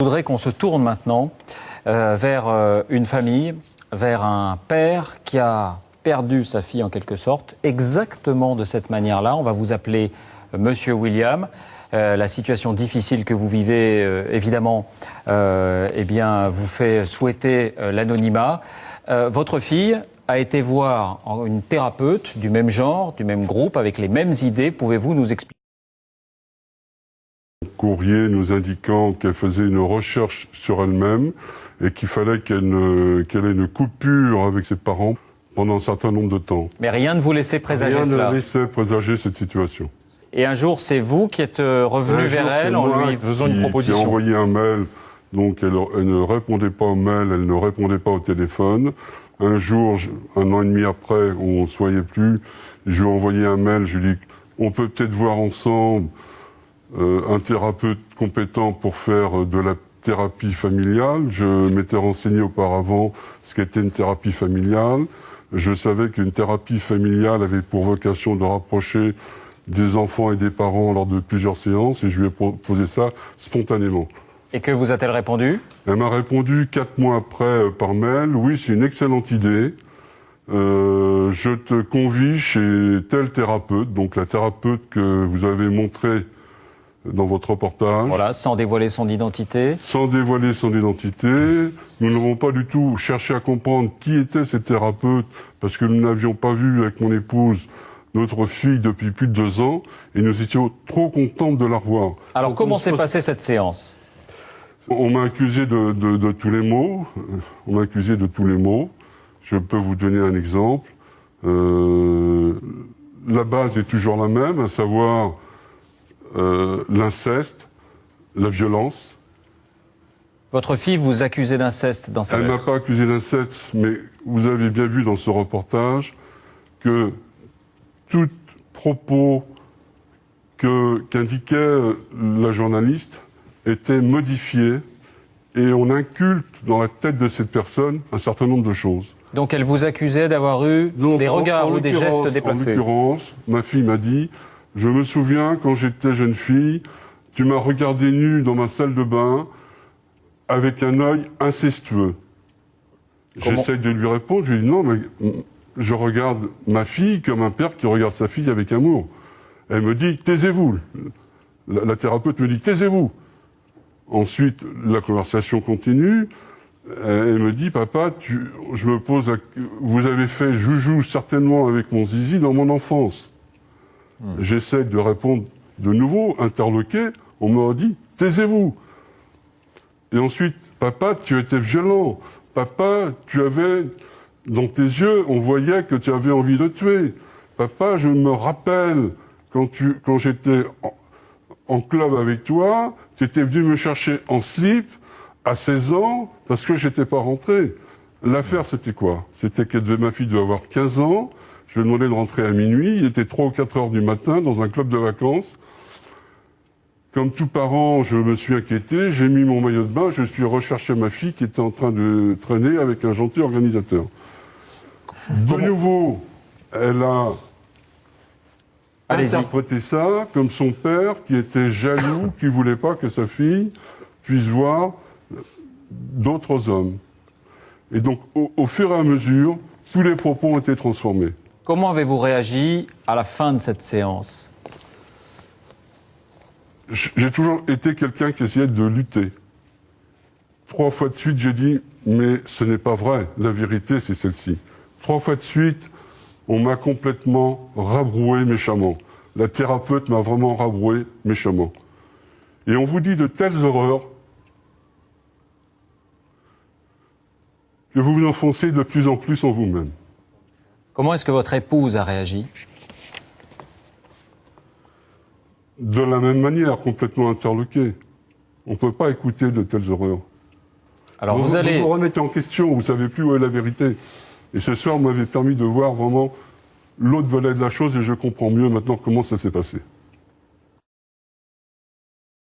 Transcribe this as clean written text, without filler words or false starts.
Je voudrais qu'on se tourne maintenant vers une famille, vers un père qui a perdu sa fille en quelque sorte, exactement de cette manière-là. On va vous appeler Monsieur William. La situation difficile que vous vivez, évidemment, eh bien, vous fait souhaiter l'anonymat. Votre fille a été voir une thérapeute du même genre, du même groupe, avec les mêmes idées. Pouvez-vous nous expliquer? Courrier nous indiquant qu'elle faisait une recherche sur elle-même et qu'il fallait qu'elle ait une coupure avec ses parents pendant un certain nombre de temps. Mais rien ne vous laissait présager cela. Rien ne laissait présager cette situation. Et un jour, c'est vous qui êtes revenu vers elle en lui faisant une proposition. J'ai envoyé un mail, donc elle ne répondait pas au mail, elle ne répondait pas au téléphone. Un jour, un an et demi après, on ne se voyait plus, je lui ai envoyé un mail, je lui ai dit on peut peut-être voir ensemble un thérapeute compétent pour faire de la thérapie familiale. Je m'étais renseigné auparavant ce qu'était une thérapie familiale. Je savais qu'une thérapie familiale avait pour vocation de rapprocher des enfants et des parents lors de plusieurs séances, et je lui ai proposé ça spontanément. Et que vous a-t-elle répondu? Elle m'a répondu 4 mois après par mail, oui, c'est une excellente idée. Je te convie chez tel thérapeute, donc la thérapeute que vous avez montrée dans votre reportage. Voilà, sans dévoiler son identité. Sans dévoiler son identité. Nous n'avons pas du tout cherché à comprendre qui était cette thérapeute, parce que nous n'avions pas vu avec mon épouse notre fille depuis plus de 2 ans, et nous étions trop contents de la revoir. Alors donc, comment s'est passée cette séance? On m'a accusé de tous les maux. On m'a accusé de tous les maux. Je peux vous donner un exemple. La base est toujours la même, à savoir l'inceste, la violence. Votre fille vous accusait d'inceste dans sa lettre? Elle m'a pas accusé d'inceste, mais vous avez bien vu dans ce reportage que tout propos qu'indiquait la journaliste était modifié, et on inculte dans la tête de cette personne un certain nombre de choses. Donc elle vous accusait d'avoir eu des regards ou des gestes déplacés? En l'occurrence, ma fille m'a dit « Je me souviens, quand j'étais jeune fille, tu m'as regardé nue dans ma salle de bain avec un œil incestueux. » J'essaye de lui répondre, je lui dis « Non, mais je regarde ma fille comme un père qui regarde sa fille avec amour. » Elle me dit « Taisez-vous !» La thérapeute me dit « Taisez-vous !» Ensuite, la conversation continue. Elle me dit « Papa, vous avez fait joujou certainement avec mon zizi dans mon enfance. » J'essaie de répondre de nouveau, interloqué. On m'a dit « Taisez-vous !» Et ensuite « Papa, tu étais violent. Papa, tu avais... Dans tes yeux, on voyait que tu avais envie de tuer. Papa, je me rappelle quand j'étais en club avec toi, tu étais venu me chercher en slip à 16 ans parce que j'étais pas rentré. » L'affaire, c'était quoi? C'était que ma fille devait avoir 15 ans. Je lui ai demandé de rentrer à minuit. Il était 3 ou 4 heures du matin dans un club de vacances. Comme tout parent, je me suis inquiété. J'ai mis mon maillot de bain. Je suis recherché ma fille qui était en train de traîner avec un gentil organisateur. De nouveau, elle a interprété ça comme son père qui était jaloux, qui voulait pas que sa fille puisse voir d'autres hommes. Et donc, au fur et à mesure, tous les propos ont été transformés. Comment avez-vous réagi à la fin de cette séance? J'ai toujours été quelqu'un qui essayait de lutter. 3 fois de suite, j'ai dit « Mais ce n'est pas vrai, la vérité, c'est celle-ci. » 3 fois de suite, on m'a complètement rabroué méchamment. La thérapeute m'a vraiment rabroué méchamment. Et on vous dit de telles horreurs que vous vous enfoncez de plus en plus en vous-même. Comment est-ce que votre épouse a réagi? De la même manière, complètement interloquée. On ne peut pas écouter de telles horreurs. Alors vous vous remettez en question, vous ne savez plus où est la vérité. Et ce soir, vous m'avez permis de voir vraiment l'autre volet de la chose, et je comprends mieux maintenant comment ça s'est passé.